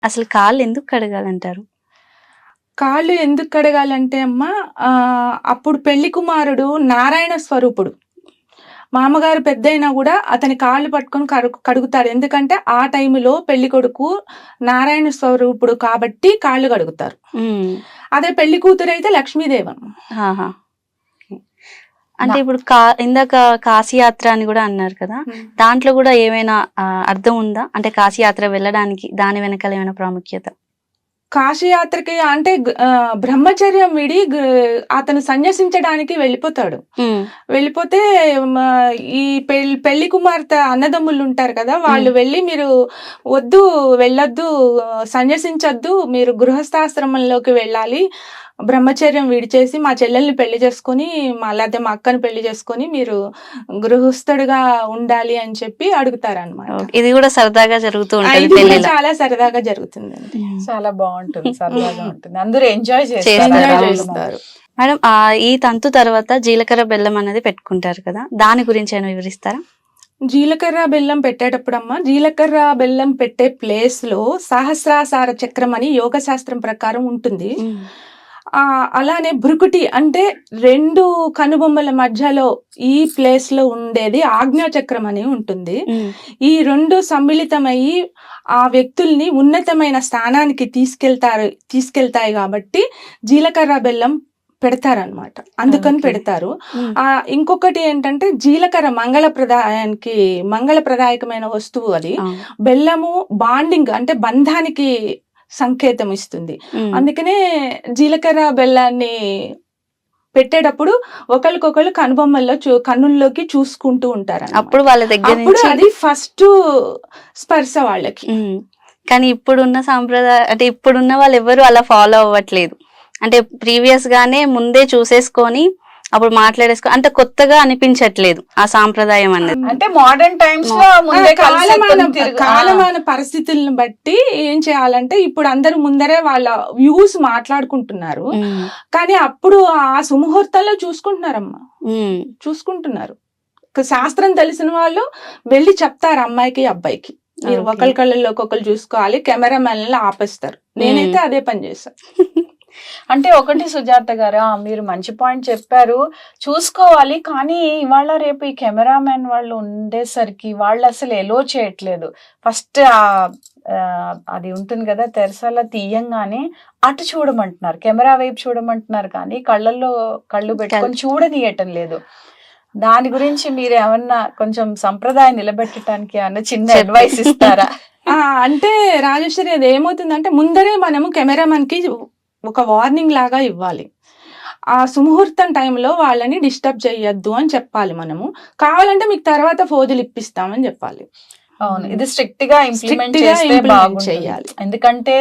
అసలు కాళ్ళు ఎందుకు కడగాలంటారు? కాళ్ళు ఎందుకు కడగాలంటే అమ్మ, అప్పుడు పెళ్లి కుమారుడు నారాయణ స్వరూపుడు. మామగారు పెద్దయినా కూడా అతని కాళ్ళు పట్టుకొని కడుగుతారు. ఎందుకంటే ఆ టైంలో పెళ్లి కొడుకు నారాయణ స్వరూపుడు కాబట్టి కాళ్ళు కడుగుతారు. అదే పెళ్లి కూతురు అయితే లక్ష్మీదేవమ్మ. అంటే ఇప్పుడు ఇందాక కాశీయాత్ర అని కూడా అన్నారు కదా, దాంట్లో కూడా ఏమైనా అర్థం ఉందా? అంటే కాశీయాత్ర వెళ్ళడానికి దాని వెనకాల ఏమైనా ప్రాముఖ్యత? కాశీయాత్రకి అంటే బ్రహ్మచర్యం విడి అతను సన్యసించడానికి వెళ్ళిపోతాడు. వెళ్ళిపోతే ఈ పెళ్లి కుమార్తె అన్నదమ్ములు ఉంటారు కదా, వాళ్ళు వెళ్ళి మీరు వద్దు, వెళ్ళొద్దు, సన్యసించొద్దు, మీరు గృహస్థాశ్రమంలోకి వెళ్ళాలి, బ్రహ్మచర్యం విడిచేసి మా చెల్లెల్ని పెళ్లి చేసుకొని లేకపోతే మా అక్కని పెళ్లి చేసుకొని మీరు గృహస్థుడిగా ఉండాలి అని చెప్పి అడుగుతారన్నమాట. ఇది కూడా సరదాగా జరుగుతూ ఉంటుంది, చాలా సరదాగా జరుగుతుంది, చాలా బాగుంటుంది, సరదాగా ఉంటుంది, అందరూ ఎంజాయ్ చేస్తారు. మేడం, ఈ తంతు తర్వాత జీలకర్ర బెల్లం అనేది పెట్టుకుంటారు కదా, దాని గురించి ఏమైనా వివరిస్తారా? జీలకర్ర బెల్లం పెట్టేటప్పుడు అమ్మ, జీలకర్ర బెల్లం పెట్టే ప్లేస్ లో సహస్రాసార చక్రం అని యోగ శాస్త్రం ప్రకారం ఉంటుంది. అలానే భృకుటి అంటే 2 కనుబొమ్మల మధ్యలో ఈ ప్లేస్ లో ఉండేది ఆజ్ఞా చక్రం అని ఉంటుంది. ఈ 2 సమ్మిళితమయ్యి ఆ వ్యక్తుల్ని ఉన్నతమైన స్థానానికి తీసుకెళ్తాయి కాబట్టి జీలకర్ర బెల్లం పెడతారనమాట, అందుకని పెడతారు. ఇంకొకటి ఏంటంటే జీలకర్ర మంగళప్రదాయకమైన వస్తువు. అది బెల్లము బాండింగ్ అంటే బంధానికి సంకేతం ఇస్తుంది. అందుకనే జీలకర్ర బెల్లాన్ని పెట్టేటప్పుడు ఒకరికొకరు కనుబొమ్మల్లో కన్నుల్లోకి చూసుకుంటూ ఉంటారు. అప్పుడు వాళ్ళ దగ్గర అది ఫస్ట్ స్పర్శ వాళ్ళకి. కానీ ఇప్పుడున్న సాంప్రదాయ అంటే ఇప్పుడున్న వాళ్ళు ఎవరు అలా ఫాలో అవ్వట్లేదు. అంటే ప్రీవియస్ గానే ముందే చూసేసుకొని అప్పుడు మాట్లాడేసుకో, అంటే కొత్తగా అనిపించట్లేదు ఆ సాంప్రదాయం అన్నది. అంటే మోడర్న్ టైమ్స్ లో కాలమాన పరిస్థితులను బట్టి ఏం చేయాలంటే ఇప్పుడు అందరూ ముందరే వాళ్ళ వ్యూస్ మాట్లాడుకుంటున్నారు, కానీ అప్పుడు ఆ సుముహూర్తాల్లో చూసుకుంటున్నారు. శాస్త్రం తెలిసిన వాళ్ళు వెళ్ళి చెప్తారు అమ్మాయికి అబ్బాయికి, మీరు ఒకరి కళ్ళల్లోకి ఒకరు చూసుకోవాలి, కెమెరామెన్ ఆపేస్తారు. నేనైతే అదే పని చేశాను. అంటే ఒకటి సుజాత గారా, మీరు మంచి పాయింట్ చెప్పారు, చూసుకోవాలి, కానీ ఇవాళ రేపు ఈ కెమెరామెన్ వాళ్ళు ఉండేసరికి వాళ్ళు అసలు ఎలో చేయట్లేదు. ఫస్ట్ అది ఉంటుంది కదా, తెరసాల తీయంగానే అటు చూడమంటున్నారు, కెమెరా వైపు చూడమంటున్నారు, కానీ కళ్ళు పెట్టుకొని చూడనీయటం లేదు. దాని గురించి మీరు ఏమన్నా కొంచెం సంప్రదాయం నిలబెట్టడానికి ఏమన్నా చిన్న అడ్వైస్ ఇస్తారా? అంటే రాజేశ్వరి, అది ఏమవుతుందంటే ముందరే మనము కెమెరామెన్ కి ఒక వార్నింగ్ లాగా ఇవ్వాలి. ఆ సుముహూర్తం టైంలో వాళ్ళని డిస్టర్బ్ చేయొద్దు అని చెప్పాలి. మనము కావాలంటే మీకు తర్వాత ఫోజులు ఇప్పిస్తామని చెప్పాలి. అవును, ఇది స్ట్రిక్ట్ గా ఇంప్లిమెంట్ చేయాలి. ఎందుకంటే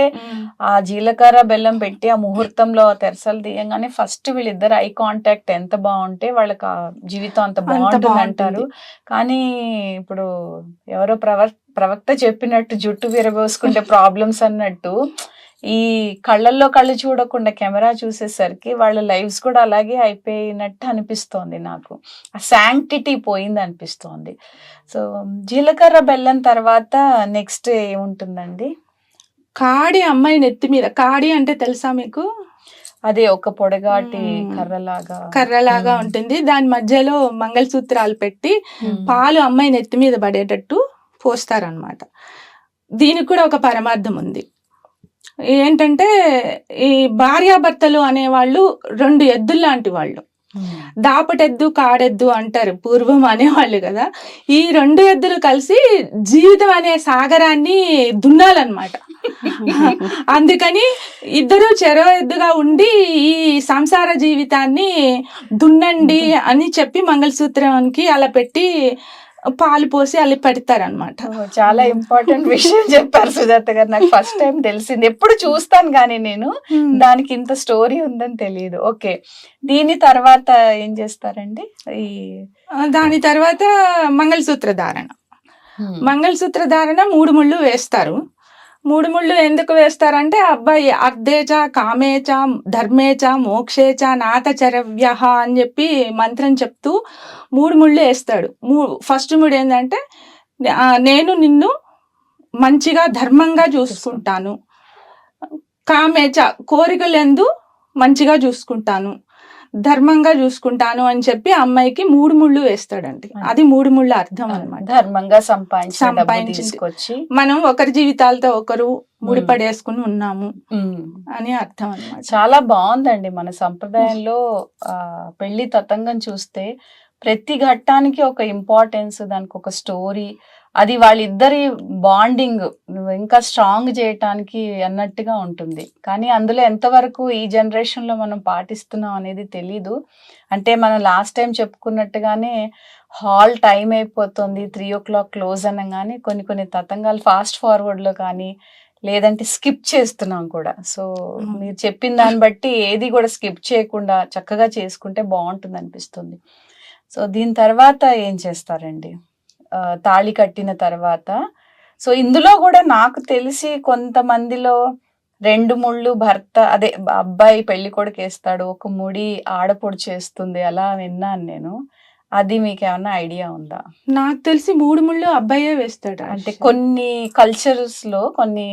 ఆ జీలకర్ర బెల్లం పెట్టి ఆ ముహూర్తంలో తెరసలు తీయంగానే ఫస్ట్ వీళ్ళిద్దరు ఐ కాంటాక్ట్ ఎంత బాగుంటే వాళ్ళకి ఆ జీవితం అంత బాగుంటుంది అంటారు. కానీ ఇప్పుడు ఎవరో ప్రవక్త చెప్పినట్టు జుట్టు విరబోసుకుంటే ప్రాబ్లమ్స్ అన్నట్టు ఈ కళ్ళల్లో కళ్ళు చూడకుండా కెమెరా చూసేసరికి వాళ్ళ లైఫ్స్ కూడా అలాగే అయిపోయినట్టు అనిపిస్తోంది నాకు. ఆ శాంక్టిటీ పోయింది అనిపిస్తోంది. సో జీలకర్ర బెల్లం తర్వాత నెక్స్ట్ ఏముంటుందండి? కాడి అమ్మాయి నెత్తి మీద, కాడి అంటే తెలుసా మీకు? అదే ఒక పొడగాటి కర్రలాగా ఉంటుంది. దాని మధ్యలో మంగళసూత్రాలు పెట్టి పాలు అమ్మాయి నెత్తి మీద పడేటట్టు పోస్తారనమాట. దీనికి కూడా ఒక పరమార్థం ఉంది. ఏంటంటే ఈ భార్యాభర్తలు అనేవాళ్ళు 2 ఎద్దులు లాంటి వాళ్ళు. దాపటెద్దు కాడెద్దు అంటారు, పూర్వం అనేవాళ్ళు కదా. ఈ 2 ఎద్దులు కలిసి జీవితం అనే సాగరాన్ని దున్నాలన్నమాట. అందుకని ఇద్దరు చెరో ఎద్దుగా ఉండి ఈ సంసార జీవితాన్ని దున్నండి అని చెప్పి మంగళసూత్రానికి అలా పెట్టి పాలు పోసి అల్లి పెడతారనమాట. చాలా ఇంపార్టెంట్ విషయం చెప్పారు సుజాత గారు, నాకు ఫస్ట్ టైం తెలిసింది. ఎప్పుడు చూస్తాను కానీ నేను దానికి ఇంత స్టోరీ ఉందని తెలియదు. ఓకే, దీని తర్వాత ఏం చేస్తారండి? దాని తర్వాత మంగళసూత్ర ధారణ. మంగళసూత్ర ధారణ 3 ముళ్ళు వేస్తారు. 3 ముళ్ళు ఎందుకు వేస్తారంటే అబ్బాయి అర్ధేచ కామేచ ధర్మేచ మోక్షేచ నాథ చరవ్య అని చెప్పి మంత్రం చెప్తూ 3 ముళ్ళు వేస్తాడు. ఫస్ట్ ముడి ఏంటంటే నేను నిన్ను మంచిగా ధర్మంగా చూసుకుంటాను, కామేచ కోరికలందు మంచిగా చూసుకుంటాను, ధర్మంగా చూసుకుంటాను అని చెప్పి అమ్మాయికి 3 ముళ్ళు వేస్తాడండి. అది 3 ముళ్ళ అర్థం అన్నమాట. ధర్మంగా సంపాదించి తీసుకొచ్చి మనం ఒకరి జీవితాలతో ఒకరు ముడిపడేసుకుని ఉన్నాము అని అర్థం అన్నమాట. చాలా బాగుందండి. మన సంప్రదాయంలో పెళ్లి తతంగం చూస్తే ప్రతి ఘట్టానికి ఒక ఇంపార్టెన్స్, దానికి ఒక స్టోరీ, అది వాళ్ళిద్దరి బాండింగ్ ఇంకా స్ట్రాంగ్ చేయటానికి అన్నట్టుగా ఉంటుంది. కానీ అందులో ఎంతవరకు ఈ జనరేషన్ లో మనం పాటిస్తున్నాం అనేది తెలీదు. అంటే మనం లాస్ట్ టైం చెప్పుకున్నట్టుగానే హాల్ టైం అయిపోతుంది, 3 o'clock క్లోజ్ అనగానే కొన్ని తతంగాలు ఫాస్ట్ ఫార్వర్డ్ లో కానీ లేదంటే స్కిప్ చేస్తున్నాం కూడా. సో మీరు చెప్పిన దాన్ని బట్టి ఏది కూడా స్కిప్ చేయకుండా చక్కగా చేసుకుంటే బాగుంటుంది అనిపిస్తుంది. సో దీని తర్వాత ఏం చేస్తారండి తాళి కట్టిన తర్వాత? సో ఇందులో కూడా నాకు తెలిసి కొంతమందిలో 2 ముళ్ళు భర్త అదే అబ్బాయి పెళ్లి కొడుకు వేస్తాడు, 1 ముడి ఆడపొడు చేస్తుంది, అలా విన్నాను నేను. అది మీకు ఏమన్నా ఐడియా ఉందా? నాకు తెలిసి 3 ముళ్ళు అబ్బాయే వేస్తాడు. అంటే కొన్ని కల్చర్స్ లో కొన్ని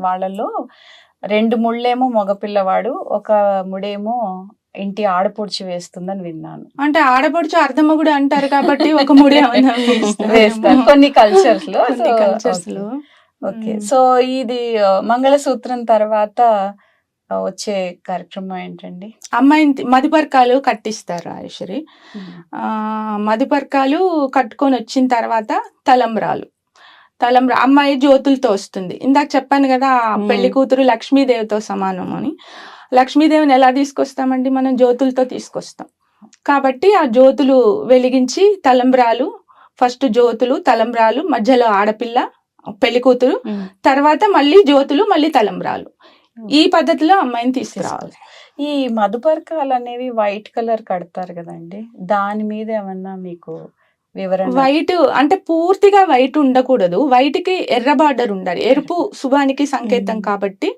వాళ్ళలో 2 ముళ్ళేమో మగపిల్లవాడు, 1 ముడేమో ఇంటి ఆడపొడుచు వేస్తుందని విన్నాను. అంటే ఆడపడుచు అర్ధమగుడు అంటారు కాబట్టి 1 ముడి వేస్తారు కొన్ని కల్చర్స్ లో. లో. ఓకే. సో ఇది మంగళసూత్రం తర్వాత వచ్చే కార్యక్రమం ఏంటండి? అమ్మాయిని మధుపర్కాలు కట్టిస్తారు రాజేశ్వరి. మధుపర్కాలు కట్టుకొని వచ్చిన తర్వాత తలంబ్రాలు అమ్మాయి జ్యోతులతో వస్తుంది. ఇందాక చెప్పాను కదా పెళ్లి కూతురు లక్ష్మీదేవితో సమానం అని. లక్ష్మీదేవిని ఎలా తీసుకొస్తామండి? మనం జ్యోతులతో తీసుకొస్తాం. కాబట్టి ఆ జ్యోతులు వెలిగించి తలంబ్రాలు, ఫస్ట్ జ్యోతులు తలంబ్రాలు, మధ్యలో ఆడపిల్ల పెళ్లి కూతురు, తర్వాత మళ్ళీ జ్యోతులు మళ్ళీ తలంబ్రాలు, ఈ పద్ధతిలో అమ్మాయిని తీసుకురావాలి. ఈ మధుపర్కాలు అనేవి వైట్ కలర్ కడతారు కదండి, దాని మీద ఏమన్నా మీకు వివరణ? వైట్ అంటే పూర్తిగా వైట్ ఉండకూడదు, వైట్ కి ఎర్ర బార్డర్ ఉండాలి. ఎరుపు శుభానికి సంకేతం కాబట్టి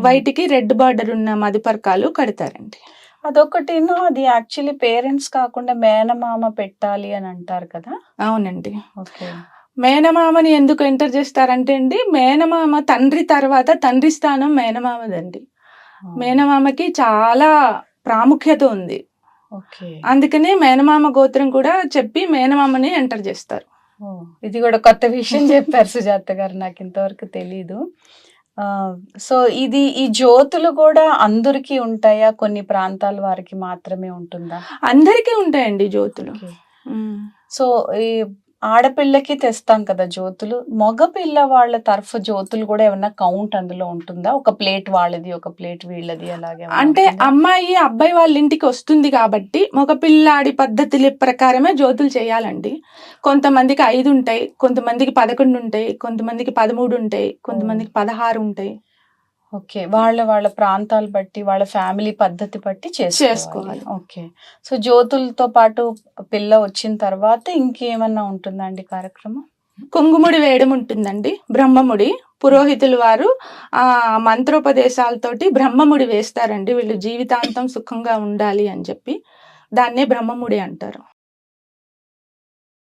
వైట్ కి రెడ్ బార్డర్ ఉన్న మధుపర్కాలు కడతారండి. అదొకటిను, అది యాక్చువల్లీ పేరెంట్స్ కాకుండా మేనమామ పెట్టాలి అని అంటారు కదా? అవునండి. ఓకే. మేనమామని ఎందుకు ఎంటర్ చేస్తారంటే అండి, మేనమామ తండ్రి తర్వాత తండ్రి స్థానం మేనమామదండి. మేనమామకి చాలా ప్రాముఖ్యత ఉంది. అందుకనే మేనమామ గోత్రం కూడా చెప్పి మేనమామని ఎంటర్ చేస్తారు. ఇది కూడా కొత్త విషయం చెప్పారు సుజాత గారు, నాకు ఇంతవరకు తెలీదు. సో ఇది ఈ జ్యోతులు కూడా అందరికి ఉంటాయా, కొన్ని ప్రాంతాల వారికి మాత్రమే ఉంటుందా? అందరికీ ఉంటాయండి జ్యోతులు. సో ఈ ఆడపిల్లకి తెస్తాం కదా జ్యోతులు, మగ పిల్ల వాళ్ళ తరఫు జ్యోతులు కూడా ఏమన్నా కౌంట్ అందులో ఉంటుందా? 1 ప్లేట్ వాళ్ళది, 1 ప్లేట్ వీళ్ళది, అలాగే? అంటే అమ్మాయి అబ్బాయి వాళ్ళ ఇంటికి వస్తుంది కాబట్టి మగ పిల్లాడి పద్ధతుల ప్రకారమే జ్యోతులు చేయాలండి. కొంతమందికి 5 ఉంటాయి, కొంతమందికి 11 ఉంటాయి, కొంతమందికి 13 ఉంటాయి, కొంతమందికి 16 ఉంటాయి. ఓకే. వాళ్ళ ప్రాంతాలు బట్టి, వాళ్ళ ఫ్యామిలీ పద్ధతి బట్టి చేసుకోవాలి. ఓకే. సో జ్యోతులతో పాటు పిల్ల వచ్చిన తర్వాత ఇంకేమన్నా ఉంటుందండి కార్యక్రమం? కుంగుముడి వేయడం ఉంటుందండి, బ్రహ్మముడి. పురోహితులు వారు ఆ మంత్రోపదేశాలతోటి బ్రహ్మముడి వేస్తారండి. వీళ్ళు జీవితాంతం సుఖంగా ఉండాలి అని చెప్పి దాన్నే బ్రహ్మముడి అంటారు.